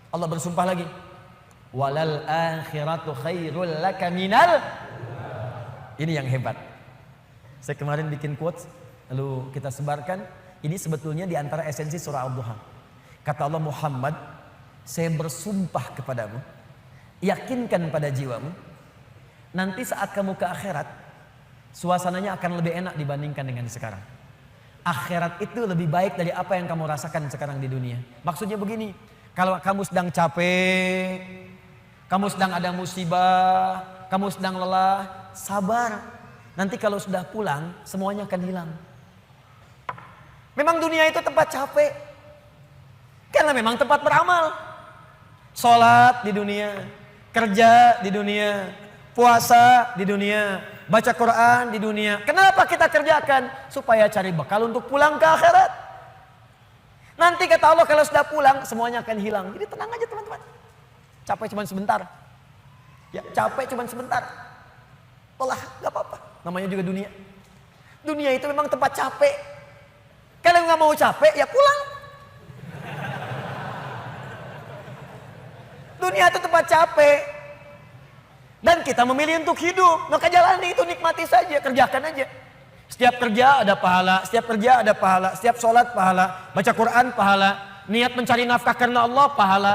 Allah bersumpah lagi, walal akhiratu khairul laka minal. Ini yang hebat. Saya kemarin bikin quotes, lalu kita sebarkan. Ini sebetulnya di antara esensi surah Ad-Duha. Kata Allah, Muhammad, saya bersumpah kepadamu, yakinkan pada jiwamu, nanti saat kamu ke akhirat, suasananya akan lebih enak dibandingkan dengan sekarang. Akhirat itu lebih baik dari apa yang kamu rasakan sekarang di dunia. Maksudnya begini, kalau kamu sedang capek, kamu sedang ada musibah, kamu sedang lelah, sabar. Nanti kalau sudah pulang, semuanya akan hilang. Memang dunia itu tempat capek. Karena memang tempat beramal. Sholat di dunia, kerja di dunia, puasa di dunia, baca Quran di dunia. Kenapa kita kerjakan? Supaya cari bekal untuk pulang ke akhirat. Nanti kata Allah kalau sudah pulang semuanya akan hilang. Jadi tenang aja teman-teman. Capek cuma sebentar. Ya, capek cuma sebentar. Lelah gak apa-apa. Namanya juga dunia. Dunia itu memang tempat capek. Kalau nggak mau capek ya pulang. Dunia itu tempat capek. Dan kita memilih untuk hidup. Maka jalani itu, nikmati saja, kerjakan aja. Setiap kerja ada pahala, setiap kerja ada pahala, setiap sholat pahala, baca Quran pahala, niat mencari nafkah karena Allah pahala,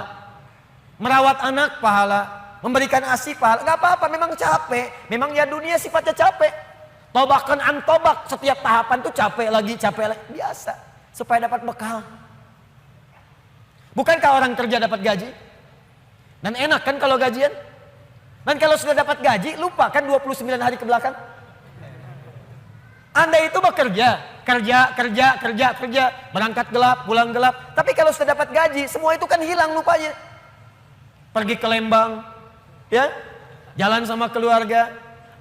merawat anak pahala, memberikan ASI pahala. Gak apa-apa, memang capek. Memang ya dunia sifatnya capek. Tobakan antobak, setiap tahapan tuh capek lagi, biasa. Supaya dapat bekal. Bukankah orang kerja dapat gaji? Dan enak kan kalau gajian? Dan kalau sudah dapat gaji, lupa kan 29 hari ke belakang? Anda itu bekerja, kerja, berangkat gelap, pulang gelap. Tapi kalau sudah dapat gaji, semua itu kan hilang lupanya. Pergi ke Lembang, ya, jalan sama keluarga.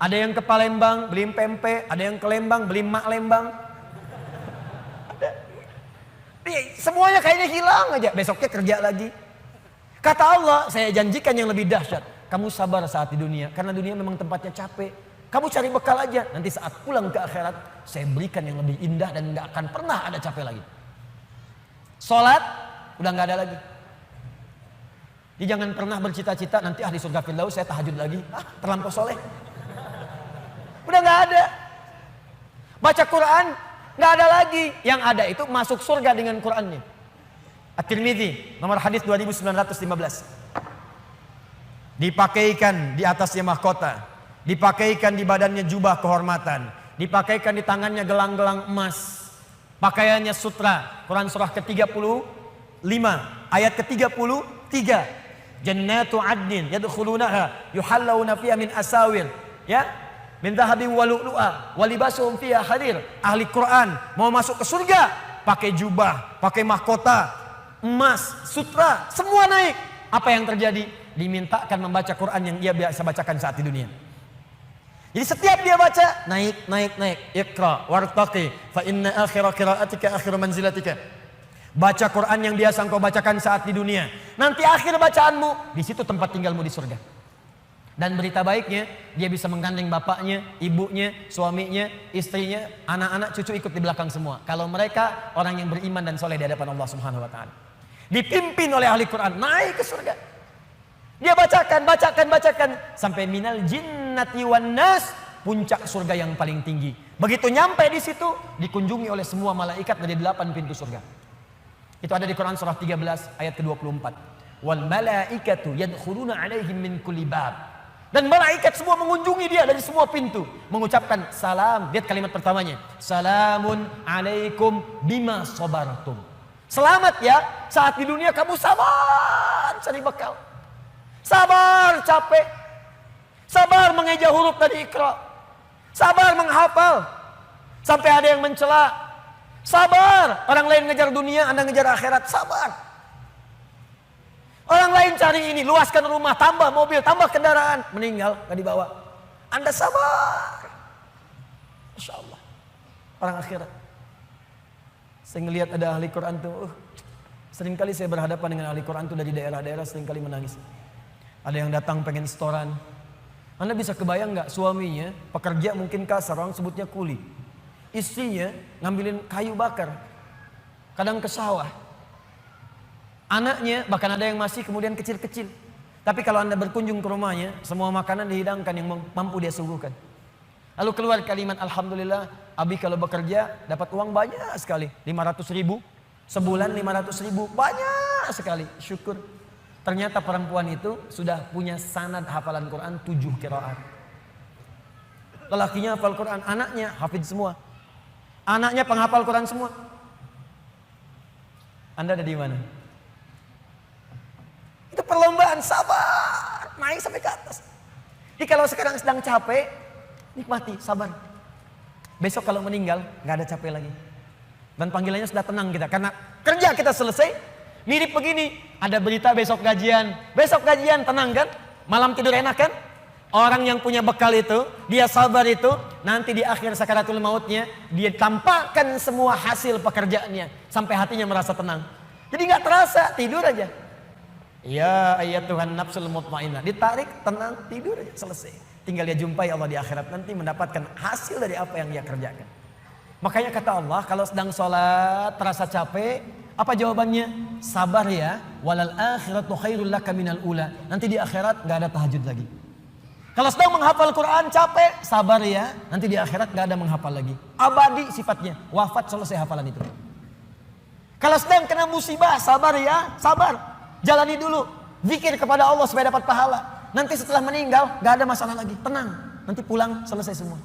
Ada yang ke Palembang beli pempek, ada yang ke Lembang beli mak Lembang. Semuanya kayaknya hilang aja. Besoknya kerja lagi. Kata Allah, saya janjikan yang lebih dahsyat. Kamu sabar saat di dunia, karena dunia memang tempatnya capek. Kamu cari bekal aja. Nanti saat pulang ke akhirat, saya berikan yang lebih indah dan nggak akan pernah ada capek lagi. Sholat udah nggak ada lagi. Jadi jangan pernah bercita-cita nanti di surga Firdaus saya tahajud lagi. Terlampau soleh. Udah nggak ada. Baca Quran nggak ada lagi. Yang ada itu masuk surga dengan Qurannya. At-Tirmidzi nomor hadis 2915. Dipakaikan di atasnya mahkota, dipakaikan di badannya jubah kehormatan, dipakaikan di tangannya gelang-gelang emas, pakaiannya sutra. Quran surah ke-35 ayat ke-33. Jannatu adnin yadkhulunaha yuhallawna fiha min asawir, ya, min dhahabin wa lu'lu'a wa libasuhum fiha harir. Ahli Quran mau masuk ke surga pakai jubah, pakai mahkota, emas, sutra, semua naik. Apa yang terjadi? Dimintakan membaca Quran yang dia biasa bacakan saat di dunia. Jadi setiap dia baca naik. Iqra wartaqi fa inna akhira qiraatika akhiru manzilatika. Baca Quran yang biasa engkau bacakan saat di dunia. Nanti akhir bacaanmu, di situ tempat tinggalmu di surga. Dan berita baiknya, dia bisa menggandeng bapaknya, ibunya, suaminya, istrinya, anak-anak, cucu ikut di belakang semua. Kalau mereka orang yang beriman dan soleh di hadapan Allah Subhanahu wa taala. Dipimpin oleh ahli Quran, naik ke surga. Dia bacakan sampai minal jinnati wan nas, puncak surga yang paling tinggi. Begitu nyampe di situ, dikunjungi oleh semua malaikat dari 8 pintu surga. Itu ada di Quran surah 13 ayat ke-24. Wal malaikatu yadkhuluna alaihim min kulli bab. Dan malaikat semua mengunjungi dia dari semua pintu, mengucapkan salam. Lihat kalimat pertamanya, salamun alaikum bima sabartum. Selamat ya, saat di dunia kamu sabar cari bekal. Sabar capek. Sabar mengeja huruf tadi Iqra. Sabar menghafal. Sampai ada yang mencela. Sabar, orang lain ngejar dunia, Anda ngejar akhirat, sabar. Orang lain cari ini, luaskan rumah, tambah mobil, tambah kendaraan, meninggal, gak dibawa. Anda sabar. Masya Allah. Orang akhirat. Saya ngelihat ada ahli Quran tuh, seringkali saya berhadapan dengan ahli Quran tuh dari daerah-daerah, seringkali menangis. Ada yang datang pengen setoran. Anda bisa kebayang gak suaminya, pekerja mungkin kasar, orang sebutnya kuli. Istrinya ngambilin kayu bakar, kadang ke sawah. Anaknya bahkan ada yang masih kemudian kecil-kecil. Tapi kalau Anda berkunjung ke rumahnya, semua makanan dihidangkan yang mampu dia suguhkan. Lalu keluar kalimat, alhamdulillah, Abi kalau bekerja dapat uang banyak sekali. 500.000, sebulan 500.000, banyak sekali. Syukur. Ternyata perempuan itu sudah punya sanad hafalan Quran 7 qiraat. Lelakinya hafal Quran, anaknya hafid semua. Anaknya penghafal Quran semua. Anda ada di mana? Itu perlombaan, sabar, naik sampai ke atas. Jadi kalau sekarang sedang capek, nikmati, sabar. Besok kalau meninggal, nggak ada capek lagi. Dan panggilannya sudah tenang kita, karena kerja kita selesai. Mirip begini, ada berita besok gajian, tenang kan? Malam tidur enak kan? Orang yang punya bekal itu, dia sabar itu, nanti di akhir sakaratul mautnya, dia tampakkan semua hasil pekerjaannya, sampai hatinya merasa tenang. Jadi nggak terasa, tidur aja. Ya ayat Tuhan nafsul mutmainnah, ditarik, tenang, tidur aja, selesai. Tinggal dia jumpai Allah di akhirat nanti, mendapatkan hasil dari apa yang dia kerjakan. Makanya kata Allah, kalau sedang sholat terasa capek, apa jawabannya? Sabar ya, walal akhiratu khairul laka minal ula. Nanti di akhirat gak ada tahajud lagi. Kalau sedang menghafal Quran capek, sabar ya, nanti di akhirat gak ada menghafal lagi. Abadi sifatnya, wafat selesai hafalan itu. Kalau sedang kena musibah, sabar ya, sabar. Jalani dulu, zikir kepada Allah supaya dapat pahala. Nanti setelah meninggal gak ada masalah lagi, tenang. Nanti pulang selesai semua.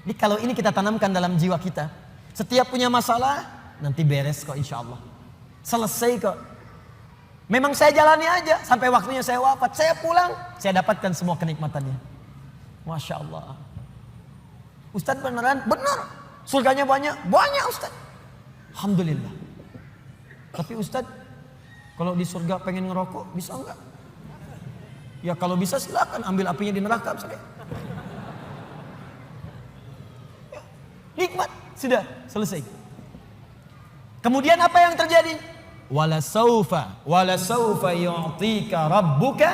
Jadi kalau ini kita tanamkan dalam jiwa kita, setiap punya masalah nanti beres kok insya Allah. Selesai kok. Memang saya jalani aja sampai waktunya saya wafat. Saya pulang, saya dapatkan semua kenikmatannya. Masya Allah. Ustadz beneran? Benar. Surganya banyak? Banyak Ustadz. Alhamdulillah. Tapi Ustadz, kalau di surga pengen ngerokok, bisa enggak? Ya kalau bisa silakan, ambil apinya di neraka misalnya. Ya, nikmat, sudah selesai. Kemudian apa yang terjadi? Wala saufa yu'tika rabbuka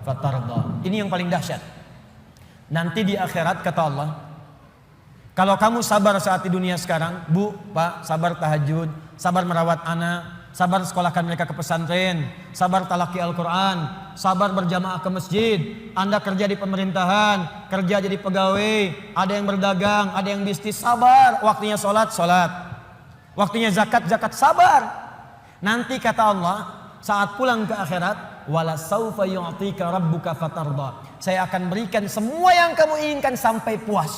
fatarda. Ini yang paling dahsyat. Nanti di akhirat kata Allah, kalau kamu sabar saat di dunia sekarang, Bu, Pak, sabar tahajud, sabar merawat anak, sabar sekolahkan mereka ke pesantren, sabar talaki Al-Quran, sabar berjamaah ke masjid. Anda kerja di pemerintahan, kerja jadi pegawai, ada yang berdagang, ada yang bisnis, sabar. Waktunya sholat, waktunya zakat, sabar. Nanti kata Allah, saat pulang ke akhirat, wala saufa yu'tika rabbuka fatarda. Saya akan berikan semua yang kamu inginkan sampai puas.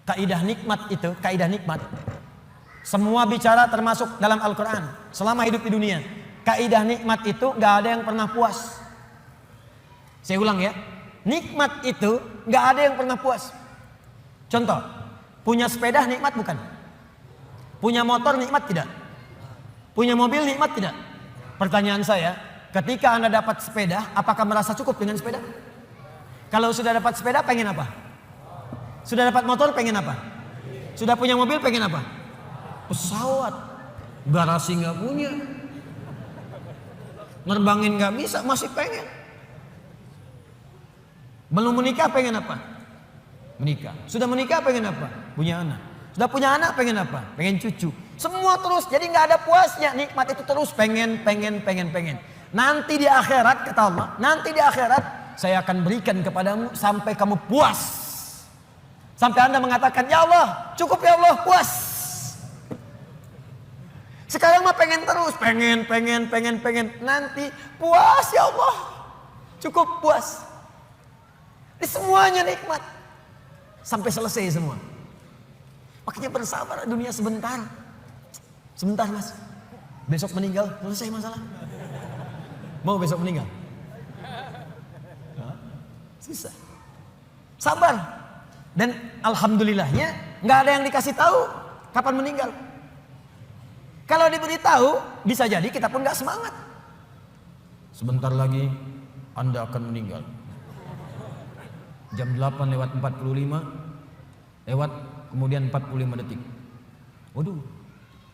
Kaidah nikmat itu, kaidah nikmat. Semua bicara termasuk dalam Al-Quran selama hidup di dunia. Kaidah nikmat itu gak ada yang pernah puas. Saya ulang ya, nikmat itu gak ada yang pernah puas. Contoh, punya sepeda nikmat bukan? Punya motor nikmat tidak? Punya mobil nikmat tidak? Pertanyaan saya, ketika Anda dapat sepeda, apakah merasa cukup dengan sepeda? Kalau sudah dapat sepeda pengen apa? Sudah dapat motor pengen apa? Sudah punya mobil pengen apa? Pesawat, garasi nggak punya, nerbangin nggak bisa, masih pengen. Belum menikah pengen apa? Menikah. Sudah menikah pengen apa? Punya anak. Sudah punya anak pengen apa? Pengen cucu. Semua terus, jadi nggak ada puasnya. Nikmat itu terus pengen. Nanti di akhirat kata Allah, nanti di akhirat saya akan berikan kepadamu sampai kamu puas. Sampai Anda mengatakan, ya Allah, cukup ya Allah, puas. Sekarang mah pengen terus, pengen. Nanti puas ya Allah. Cukup puas. Ini semuanya nikmat. Sampai selesai semua. Makanya bersabar dunia sebentar. Sebentar Mas. Besok meninggal, selesai masalah. Mau besok meninggal? Susah. Sabar. Dan alhamdulillahnya nggak ada yang dikasih tahu kapan meninggal. Kalau diberitahu, bisa jadi kita pun gak semangat. Sebentar lagi Anda akan meninggal. Jam 8 lewat 45, lewat kemudian 45 detik. Waduh,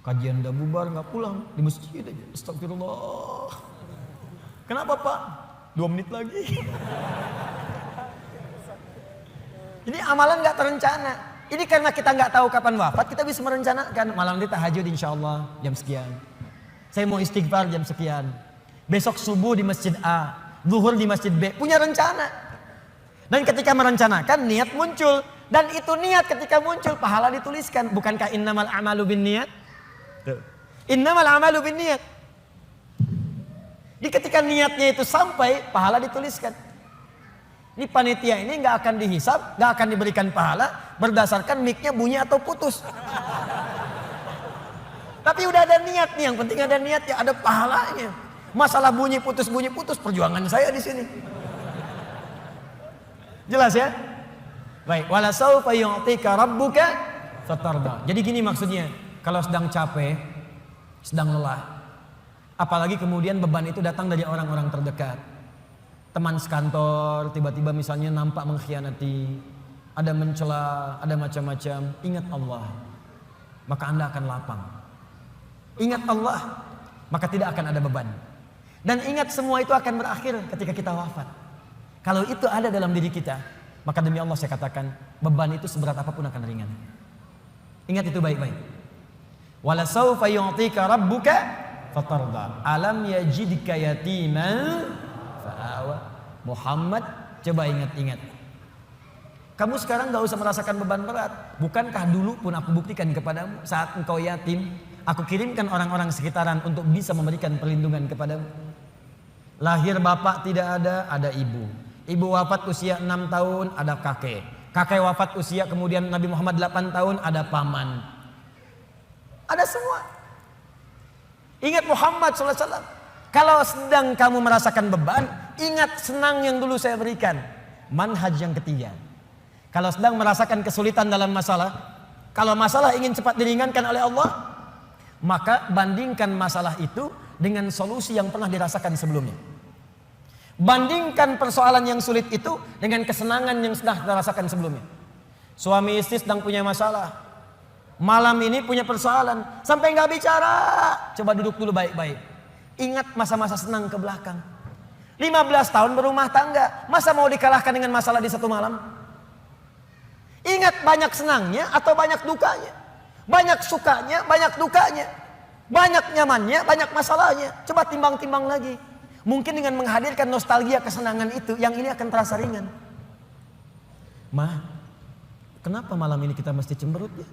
kajian udah bubar gak pulang, di masjid aja. Astagfirullah. Kenapa Pak? 2 menit lagi. Ini amalan gak terencana. Ini karena kita nggak tahu kapan wafat, kita bisa merencanakan malam ini tahajud insya Allah jam sekian. Saya mau istighfar jam sekian. Besok subuh di masjid A, zuhur di masjid B. Punya rencana. Dan ketika merencanakan, niat muncul. Dan itu niat ketika muncul, pahala dituliskan. Bukankah innamal a'malu binniyat? Innamal a'malu binniyat. Jadi ketika niatnya itu sampai, pahala dituliskan. Ini panitia ini nggak akan dihisab, nggak akan diberikan pahala berdasarkan mic-nya bunyi atau putus. Tapi udah ada niat nih, yang penting ada niatnya, ada pahalanya. Masalah bunyi putus perjuangan saya di sini. Jelas ya? Baik, wala saufa yu'tika rabbuka fatarda. Jadi gini maksudnya, kalau sedang capek, sedang lelah, apalagi kemudian beban itu datang dari orang-orang terdekat. Teman sekantor tiba-tiba misalnya nampak mengkhianati, ada mencela, ada macam-macam. Ingat Allah, maka Anda akan lapang. Ingat Allah, maka tidak akan ada beban. Dan ingat semua itu akan berakhir ketika kita wafat. Kalau itu ada dalam diri kita, maka demi Allah saya katakan, beban itu seberat apapun akan ringan. Ingat itu baik-baik. Wala saufa yu'tika rabbuka fatarda. Alam yajidka yatiman fa'awa. Muhammad, coba ingat-ingat. Kamu sekarang gak usah merasakan beban berat. Bukankah dulu pun aku buktikan kepadamu, saat engkau yatim, aku kirimkan orang-orang sekitaran untuk bisa memberikan perlindungan kepadamu. Lahir bapak tidak ada ibu. Ibu wafat usia 6 tahun, ada kakek. Kakek wafat usia kemudian Nabi Muhammad 8 tahun, ada paman. Ada semua. Ingat Muhammad SAW. Kalau sedang kamu merasakan beban, ingat senang yang dulu saya berikan. Manhaj yang ketiga. Kalau sedang merasakan kesulitan dalam masalah, kalau masalah ingin cepat diringankan oleh Allah, maka bandingkan masalah itu dengan solusi yang pernah dirasakan sebelumnya. Bandingkan persoalan yang sulit itu dengan kesenangan yang sudah dirasakan sebelumnya. Suami istri sedang punya masalah, malam ini punya persoalan, sampai nggak bicara. Coba duduk dulu baik-baik. Ingat masa-masa senang ke belakang. 15 tahun berumah tangga, masa mau dikalahkan dengan masalah di satu malam? Ingat banyak senangnya atau banyak dukanya? Banyak sukanya, banyak dukanya. Banyak nyamannya, banyak masalahnya. Coba timbang-timbang lagi. Mungkin dengan menghadirkan nostalgia kesenangan itu, yang ini akan terasa ringan. Ma, kenapa malam ini kita mesti cemberut ya?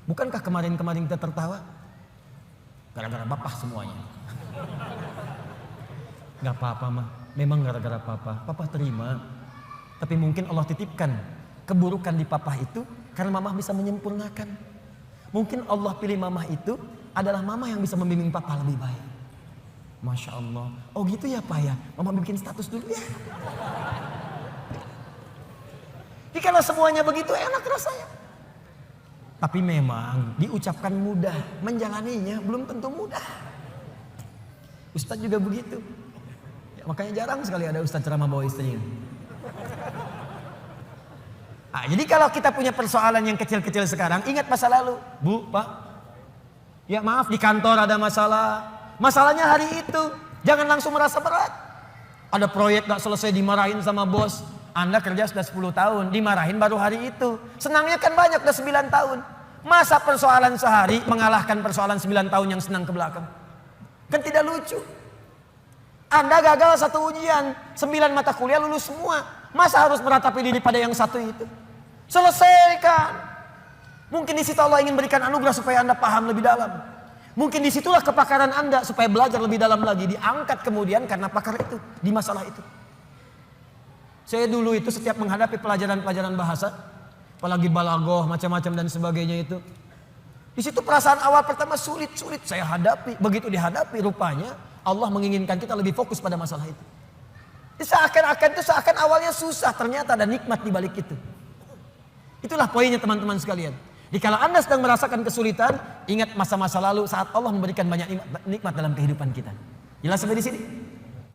Bukankah kemarin-kemarin kita tertawa? Gara-gara bapak semuanya. Gak apa-apa mah, memang gara-gara papa terima. Tapi mungkin Allah titipkan keburukan di papa itu karena mama bisa menyempurnakan. Mungkin Allah pilih mama itu adalah mama yang bisa membimbing papa lebih baik. Masya Allah. Oh gitu ya pak ya, mama bikin status dulu ya. Jadi kalau semuanya begitu enak rasanya. Tapi memang diucapkan mudah, menjalaninya belum tentu mudah. Ustadz juga begitu. Ya, makanya jarang sekali ada ustadz ceramah bawa istrinya. Nah, jadi kalau kita punya persoalan yang kecil-kecil sekarang, ingat masa lalu. Bu, Pak. Ya maaf di kantor ada masalah. Masalahnya hari itu. Jangan langsung merasa berat. Ada proyek gak selesai dimarahin sama bos. Anda kerja sudah 10 tahun, dimarahin baru hari itu. Senangnya kan banyak, udah 9 tahun. Masa persoalan sehari mengalahkan persoalan 9 tahun yang senang ke belakang? Kan tidak lucu. Anda gagal satu ujian, 9 mata kuliah lulus semua. Masa harus meratapi diri pada yang satu itu? Selesaikan. Mungkin di situ Allah ingin berikan anugerah supaya Anda paham lebih dalam. Mungkin disitulah kepakaran Anda supaya belajar lebih dalam lagi. Diangkat kemudian karena pakar itu, di masalah itu. Saya dulu itu setiap menghadapi pelajaran-pelajaran bahasa, apalagi balaghah macam-macam dan sebagainya itu. Di situ perasaan awal pertama sulit saya hadapi. Begitu dihadapi rupanya Allah menginginkan kita lebih fokus pada masalah itu. Seakan awalnya susah, ternyata ada nikmat di balik itu. Itulah poinnya teman-teman sekalian. Jadi kalau Anda sedang merasakan kesulitan, ingat masa-masa lalu saat Allah memberikan banyak nikmat dalam kehidupan kita. Jelas sampai di sini?